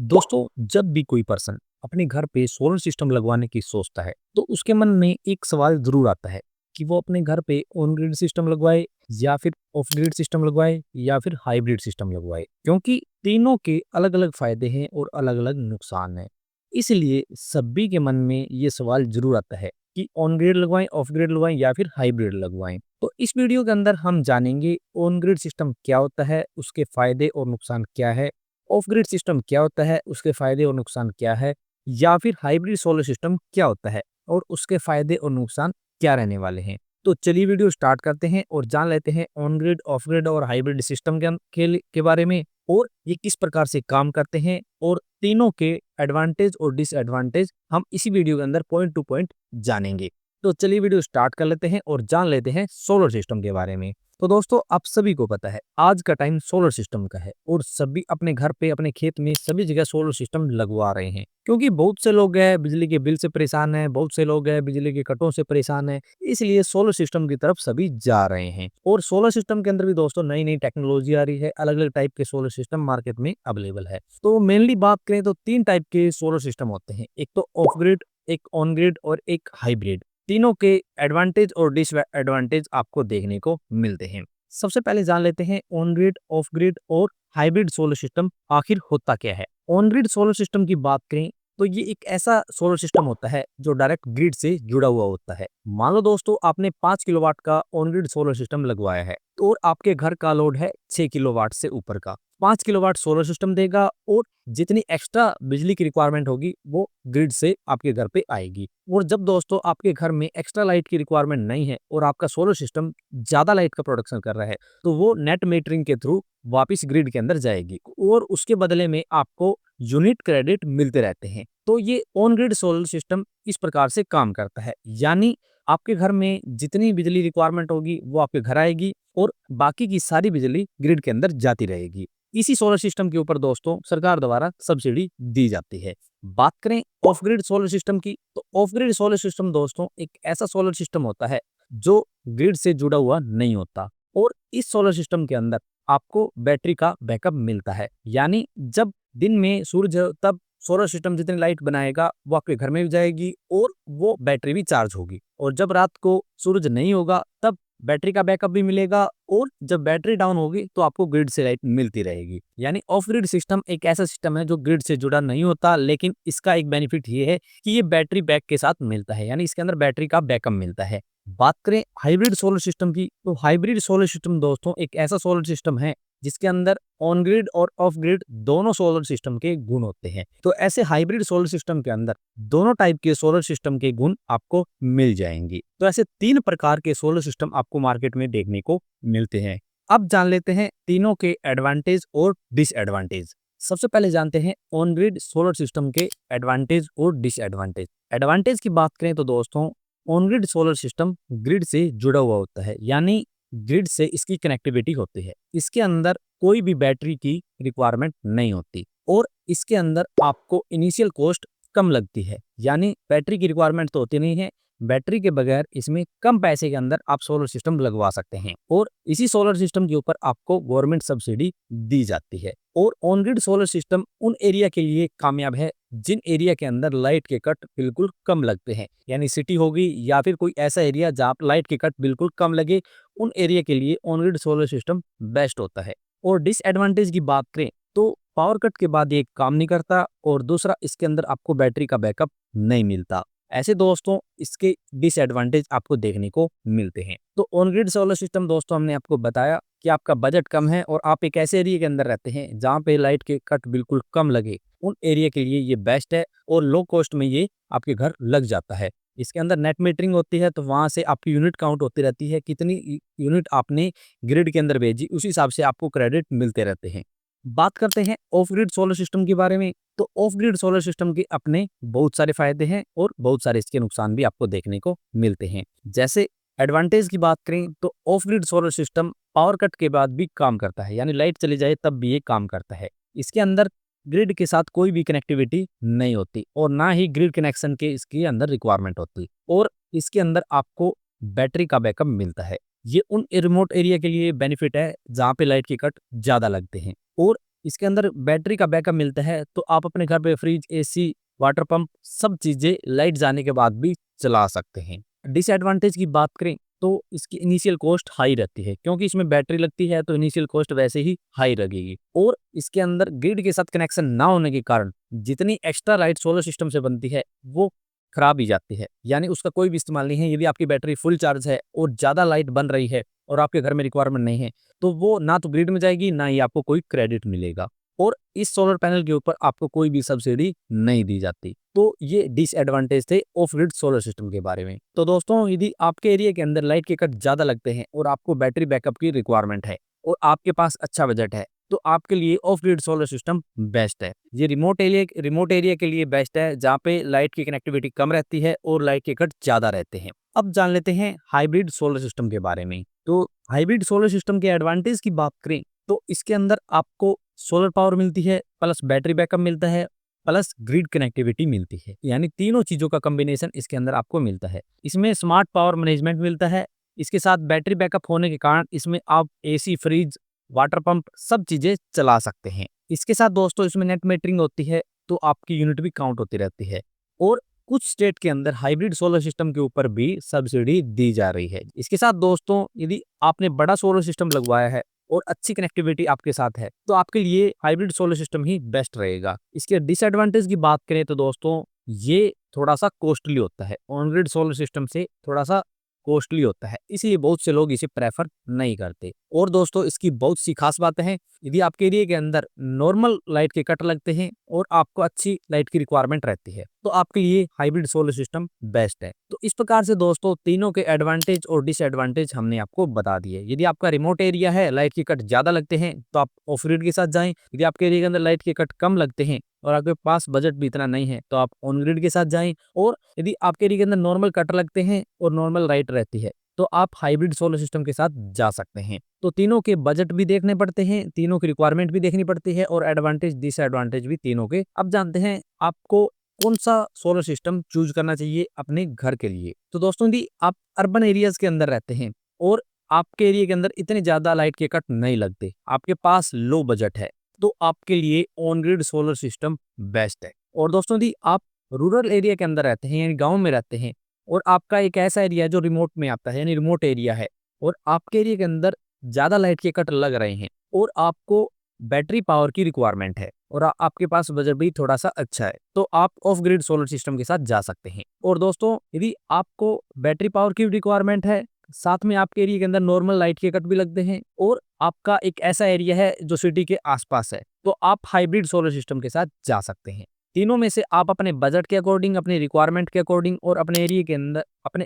दोस्तों, जब भी कोई पर्सन अपने घर पे सोलर सिस्टम लगवाने की सोचता है तो उसके मन में एक सवाल जरूर आता है कि वो अपने घर पे ऑन ग्रिड सिस्टम लगवाए या फिर ऑफ ग्रिड सिस्टम लगवाए या फिर हाइब्रिड सिस्टम लगवाए, क्योंकि तीनों के अलग अलग फायदे हैं और अलग अलग नुकसान हैं। इसलिए सभी के मन में ये सवाल जरूर आता है कि ऑन ग्रिड लगवाएं, ऑफ ग्रिड लगवाएं या फिर हाइब्रिड लगवाएं। तो इस वीडियो के अंदर हम जानेंगे ऑन ग्रिड सिस्टम क्या होता है, उसके फायदे और नुकसान क्या है, ऑफ ग्रिड सिस्टम क्या होता है, उसके फायदे और नुकसान क्या है, या फिर हाइब्रिड सोलर सिस्टम क्या होता है और उसके फायदे और नुकसान क्या रहने वाले हैं। तो चलिए वीडियो स्टार्ट करते हैं और जान लेते हैं ऑन ग्रिड, ऑफ ग्रिड और हाइब्रिड सिस्टम के बारे में, और ये किस प्रकार से काम करते हैं, और तीनों के एडवांटेज और डिसएडवांटेज हम इसी वीडियो के अंदर पॉइंट टू पॉइंट जानेंगे। तो चलिए वीडियो स्टार्ट कर लेते हैं और जान लेते हैं सोलर सिस्टम के बारे में। तो दोस्तों, आप सभी को पता है आज का टाइम सोलर सिस्टम का है और सभी अपने घर पे, अपने खेत में सभी जगह सोलर सिस्टम लगवा रहे हैं, क्योंकि बहुत से लोग हैं बिजली के बिल से परेशान हैं, बहुत से लोग हैं बिजली के कटों से परेशान हैं। इसलिए सोलर सिस्टम की तरफ सभी जा रहे हैं और सोलर सिस्टम के अंदर भी दोस्तों नई नई टेक्नोलॉजी आ रही है, अलग अलग टाइप के सोलर सिस्टम मार्केट में अवेलेबल है। तो मेनली बात करें तो तीन टाइप के सोलर सिस्टम होते हैं, एक तो ऑफ ग्रिड, एक ऑन ग्रिड और एक हाइब्रिड। तीनों के एडवांटेज और डिसएडवांटेज आपको देखने को मिलते हैं। सबसे पहले जान लेते हैं ऑन ग्रिड, ऑफ ग्रिड और हाइब्रिड सोलर सिस्टम आखिर होता क्या है। ऑन ग्रिड सोलर सिस्टम की बात करें तो ये एक ऐसा सोलर सिस्टम होता है जो डायरेक्ट ग्रिड से जुड़ा हुआ होता है। मान लो दोस्तों, आपने 5 किलोवाट का ऑन ग्रिड सोलर सिस्टम लगवाया है और आपके घर का लोड है 6 किलोवाट से ऊपर का। 5 किलोवाट सोलर सिस्टम देगा और जितनी एक्स्ट्रा बिजली की रिक्वायरमेंट होगी वो ग्रिड से आपके घर पे आएगी। और जब दोस्तों आपके घर में एक्स्ट्रा लाइट की रिक्वायरमेंट नहीं है और आपका सोलर सिस्टम ज्यादा लाइट का प्रोडक्शन कर रहा है, तो वो नेट मीटरिंग के थ्रू वापस ग्रिड के अंदर जाएगी और उसके बदले में आपको यूनिट क्रेडिट मिलते रहते हैं। तो ये ऑन ग्रिड सोलर सिस्टम इस प्रकार से काम करता है, यानी आपके घर में जितनी बिजली रिक्वायरमेंट होगी वो आपके घर आएगी और बाकी की सारी बिजली ग्रिड के अंदर जाती रहेगी। इसी सोलर सिस्टम के ऊपर दोस्तों सरकार द्वारा सब्सिडी दी जाती है। बात करें ऑफ ग्रिड सोलर सिस्टम की, तो ऑफ ग्रिड सोलर सिस्टम दोस्तों एक ऐसा सोलर सिस्टम होता है जो ग्रिड से जुड़ा हुआ नहीं होता, और इस सोलर सिस्टम के अंदर आपको बैटरी का बैकअप मिलता है। यानी जब दिन में सूरज, तब सोलर सिस्टम जितनी लाइट बनाएगा वो आपके घर में भी जाएगी और वो बैटरी भी चार्ज होगी, और जब रात को सूरज नहीं होगा तब बैटरी का बैकअप भी मिलेगा, और जब बैटरी डाउन होगी तो आपको ग्रिड से लाइट मिलती रहेगी। यानी ऑफ ग्रिड सिस्टम एक ऐसा सिस्टम है जो ग्रिड से जुड़ा नहीं होता, लेकिन इसका एक बेनिफिट ये है कि ये बैटरी बैक के साथ मिलता है, यानी इसके अंदर बैटरी का बैकअप मिलता है। बात करें हाइब्रिड सोलर सिस्टम की, तो हाइब्रिड सोलर सिस्टम दोस्तों एक ऐसा सोलर सिस्टम है जिसके अंदर ऑन ग्रिड और ऑफ ग्रिड दोनों सोलर सिस्टम के गुण होते हैं। तो ऐसे हाइब्रिड सोलर सिस्टम के अंदर दोनों टाइप के सोलर सिस्टम के गुण आपको मिल जाएंगे। तो ऐसे 3 प्रकार के सोलर सिस्टम आपको मार्केट में देखने को मिलते हैं। अब जान लेते हैं तीनों के एडवांटेज और डिसएडवांटेज। सबसे पहले जानते हैं ऑन ग्रिड सोलर सिस्टम के एडवांटेज और डिसएडवांटेज। एडवांटेज की बात करें तो दोस्तों, on grid solar system grid से जुड़ा हुआ होता है, यानी ग्रिड से इसकी कनेक्टिविटी होती है। इसके अंदर कोई भी बैटरी की रिक्वायरमेंट नहीं होती और इसके अंदर आपको इनिशियल कॉस्ट कम लगती है, यानी बैटरी की रिक्वायरमेंट तो होती नहीं है। बैटरी के बगैर इसमें कम पैसे के अंदर आप सोलर सिस्टम लगवा सकते हैं, और इसी सोलर सिस्टम के ऊपर आपको गवर्नमेंट सब्सिडी दी जाती है। और ऑन ग्रिड सोलर सिस्टम उन एरिया के लिए कामयाब है जिन एरिया के अंदर लाइट के कट बिल्कुल कम लगते हैं, यानी सिटी होगी या फिर कोई ऐसा एरिया जहाँ लाइट के कट बिल्कुल कम लगे, उन एरिया के लिए on grid solar system best होता है। और डिसएडवांटेज की बात करें तो पावर कट के बाद ये काम नहीं करता, और दूसरा इसके अंदर आपको बैटरी का बैकअप नहीं मिलता। ऐसे दोस्तों इसके डिसएडवांटेज आपको देखने को मिलते हैं। तो ऑन ग्रिड सोलर सिस्टम दोस्तों हमने आपको बताया कि आपका बजट कम है और आप एक ऐसे एरिया के अंदर रहते हैं जहाँ पे लाइट के कट बिल्कुल कम लगे, उन एरिया के लिए ये बेस्ट है और लो कॉस्ट में ये आपके घर लग जाता है। इसके अंदर नेट मीटरिंग होती है, तो वहां से आपकी यूनिट काउंट होती रहती है, कितनी यूनिट आपने ग्रिड के अंदर भेजी उस हिसाब से आपको क्रेडिट मिलते रहते हैं। बात करते हैं ऑफ ग्रिड सोलर सिस्टम के बारे में। तो ऑफ ग्रिड सोलर सिस्टम के अपने बहुत सारे फायदे हैं और बहुत सारे इसके नुकसान भी आपको देखने को मिलते हैं। जैसे एडवांटेज की बात करें तो of grid solar system power cut के बाद भी काम करता है, यानी लाइट चली जाए तब भी ये काम करता है। इसके अंदर ग्रिड के साथ कोई भी कनेक्टिविटी नहीं होती और ना ही ग्रिड कनेक्शन के इसके अंदर रिक्वायरमेंट होती, और इसके अंदर आपको बैटरी का बैकअप मिलता है। ये उन रिमोट एरिया के लिए बेनिफिट है जहाँ पे लाइट के कट ज्यादा लगते हैं, और इसके अंदर बैटरी का बैकअप मिलता है, तो आप अपने घर पे फ्रिज, एसी, वाटर पंप सब चीजें लाइट जाने के बाद भी चला सकते हैं। डिसएडवांटेज की बात करें तो इसकी इनिशियल कॉस्ट हाई रहती है, क्योंकि इसमें बैटरी लगती है तो इनिशियल कॉस्ट वैसे ही हाई लगेगी। और इसके अंदर ग्रिड के साथ कनेक्शन ना होने के कारण जितनी एक्स्ट्रा लाइट सोलर सिस्टम से बनती है वो खराब ही जाती है, यानी उसका कोई भी इस्तेमाल नहीं है। यदि आपकी बैटरी फुल चार्ज है और ज़्यादा लाइट बन रही है और आपके घर में रिक्वायरमेंट नहीं है, तो वो ना तो ग्रिड में जाएगी, ना ही आपको कोई क्रेडिट मिलेगा। और इस सोलर पैनल के ऊपर आपको कोई भी सब्सिडी नहीं दी जाती। तो ये डिसएडवांटेज थे ऑफ ग्रिड सोलर सिस्टम के बारे में। तो दोस्तों, यदि आपके एरिया के अंदर लाइट के कट ज़्यादा लगते हैं और आपको बैटरी बैकअप की रिक्वायरमेंट है और आपके पास अच्छा बजट है, तो आपके लिए of grid solar system best है। ये रिमोट एरिया के लिए बेस्ट है, जहाँ पे लाइट की कनेक्टिविटी कम रहती है और लाइट के कट ज़्यादा रहते हैं। अब जान लेते हैं हाइब्रिड सोलर सिस्टम के बारे में। तो हाइब्रिड सोलर सिस्टम के एडवांटेज की बात करें तो इसके अंदर आपको सोलर पावर मिलती है, प्लस बैटरी बैकअप मिलता है, प्लस ग्रिड कनेक्टिविटी मिलती है, यानी तीनों चीजों का कॉम्बिनेशन इसके अंदर आपको मिलता है। इसमें स्मार्ट पावर मैनेजमेंट मिलता है। इसके साथ बैटरी बैकअप होने के कारण इसमें आप एसी, फ्रिज, वाटर पंप सब चीजें चला सकते हैं। इसके साथ दोस्तों इसमें नेट मीटरिंग होती है, तो आपकी यूनिट भी काउंट होती रहती है। और कुछ स्टेट के अंदर हाइब्रिड सोलर सिस्टम के ऊपर भी सब्सिडी दी जा रही है। इसके साथ दोस्तों, यदि आपने बड़ा सोलर सिस्टम लगवाया है और अच्छी कनेक्टिविटी आपके साथ है, तो आपके लिए हाइब्रिड सोलर सिस्टम ही बेस्ट रहेगा। इसके डिसएडवांटेज की बात करें तो दोस्तों, ये थोड़ा सा कॉस्टली होता है, ऑन ग्रिड सोलर सिस्टम से थोड़ा सा कॉस्टली होता है, इसलिए बहुत से लोग इसे प्रेफर नहीं करते। और दोस्तों, इसकी बहुत सी खास बातें हैं। यदि आपके एरिया के अंदर नॉर्मल लाइट के कट लगते हैं और आपको अच्छी लाइट की रिक्वायरमेंट रहती है, तो आपके लिए हाइब्रिड सोलर सिस्टम बेस्ट है। तो इस प्रकार से दोस्तों तीनों के एडवांटेज और डिसएडवांटेज हमने आपको बता दिए। यदि आपका रिमोट एरिया है, लाइट के कट ज्यादा लगते हैं, तो आप ऑफ ग्रिड के साथ जाएं। यदि आपके एरिया के अंदर लाइट के कट कम लगते हैं और आपके पास बजट भी इतना नहीं है, तो आप ऑन ग्रिड के साथ जाएं। और यदि आपके एरिया के अंदर नॉर्मल कट लगते हैं और नॉर्मल लाइट रहती है, तो आप हाइब्रिड सोलर सिस्टम के साथ जा सकते हैं। तो तीनों के बजट भी देखने पड़ते हैं, तीनों की रिक्वायरमेंट भी देखनी पड़ती है और एडवांटेज डिसएडवांटेज भी तीनों के। अब जानते हैं आपको कौन सा सोलर सिस्टम चूज करना चाहिए अपने घर के लिए। तो दोस्तों, यदि आप अर्बन एरियाज के अंदर रहते हैं और आपके एरिया के अंदर इतने ज्यादा लाइट के कट नहीं लगते, आपके पास लो बजट है, तो आपके लिए on grid solar system best है। और दोस्तों, यदि आप रूरल एरिया के अंदर रहते हैं, यानी गांव में रहते हैं, और आपका एक ऐसा एरिया है जो रिमोट में आता है, यानी रिमोट एरिया है, और आपके एरिया के अंदर ज्यादा लाइट के कट लग रहे हैं और आपको बैटरी पावर की रिक्वायरमेंट है और आपके पास बजट भी थोड़ा सा अच्छा है, तो आप ऑफ ग्रिड सोलर सिस्टम के साथ जा सकते हैं। और दोस्तों, यदि आपको बैटरी पावर की रिक्वायरमेंट है, साथ में आपके एरिया के अंदर नॉर्मल लाइट के कट भी लगते हैं और आपका एक ऐसा एरिया है जो सिटी के आसपास है, तो आप हाइब्रिड सोलर सिस्टम के साथ जा सकते हैं। तीनों में से आप अपने बजट के अकॉर्डिंग, अपनी रिक्वायरमेंट के अकॉर्डिंग और अपने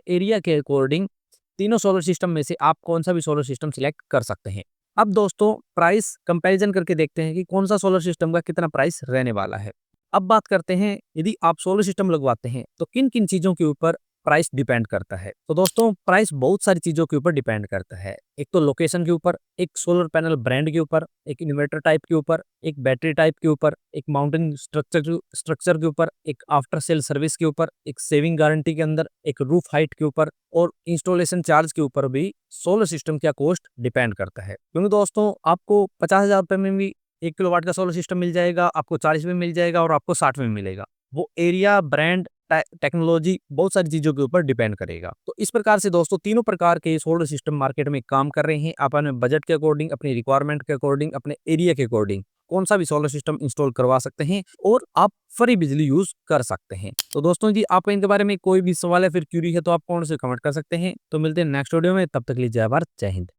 एरिया के अकॉर्डिंग तीनों सोलर सिस्टम में से आप कौन सा भी सोलर सिस्टम सिलेक्ट कर सकते हैं। अब दोस्तों, प्राइस कंपैरिजन करके देखते हैं कि कौन सा सोलर सिस्टम का कितना प्राइस रहने वाला है। अब बात करते हैं, यदि आप सोलर सिस्टम लगवाते हैं तो किन किन चीजों के ऊपर प्राइस डिपेंड करता है। तो दोस्तों, प्राइस बहुत सारी चीजों के ऊपर डिपेंड करता है। एक तो लोकेशन के ऊपर, एक सोलर पैनल ब्रांड के ऊपर, एक इन्वर्टर टाइप के ऊपर, एक बैटरी टाइप के ऊपर, एक माउंटेन स्ट्रक्चर के ऊपर, एक आफ्टर सेल सर्विस के ऊपर, एक सेविंग गारंटी के अंदर, एक रूफ हाइट के ऊपर और इंस्टॉलेशन चार्ज के ऊपर भी सोलर सिस्टम का कॉस्ट डिपेंड करता है। क्योंकि दोस्तों, आपको 50,000 रुपए में भी 1 किलोवाट का सोलर सिस्टम मिल जाएगा, आपको 40 में मिल जाएगा और आपको 60 में मिलेगा। वो एरिया, ब्रांड, टेक्नोलॉजी, बहुत सारी चीजों के ऊपर डिपेंड करेगा। तो इस प्रकार से दोस्तों तीनों प्रकार के सोलर सिस्टम मार्केट में काम कर रहे हैं। आप अपने बजट के अकॉर्डिंग, अपनी रिक्वायरमेंट के अकॉर्डिंग, अपने एरिया के अकॉर्डिंग कौन सा भी सोलर सिस्टम इंस्टॉल करवा सकते हैं और आप फ्री बिजली यूज कर सकते हैं। तो दोस्तों जी, आपको इनके बारे में कोई भी सवाल है फिर क्यूरी है तो आप कौन से कमेंट कर सकते हैं। तो मिलते हैं नेक्स्ट वीडियो में, तब तक के लिए जय भारत, जय हिंद।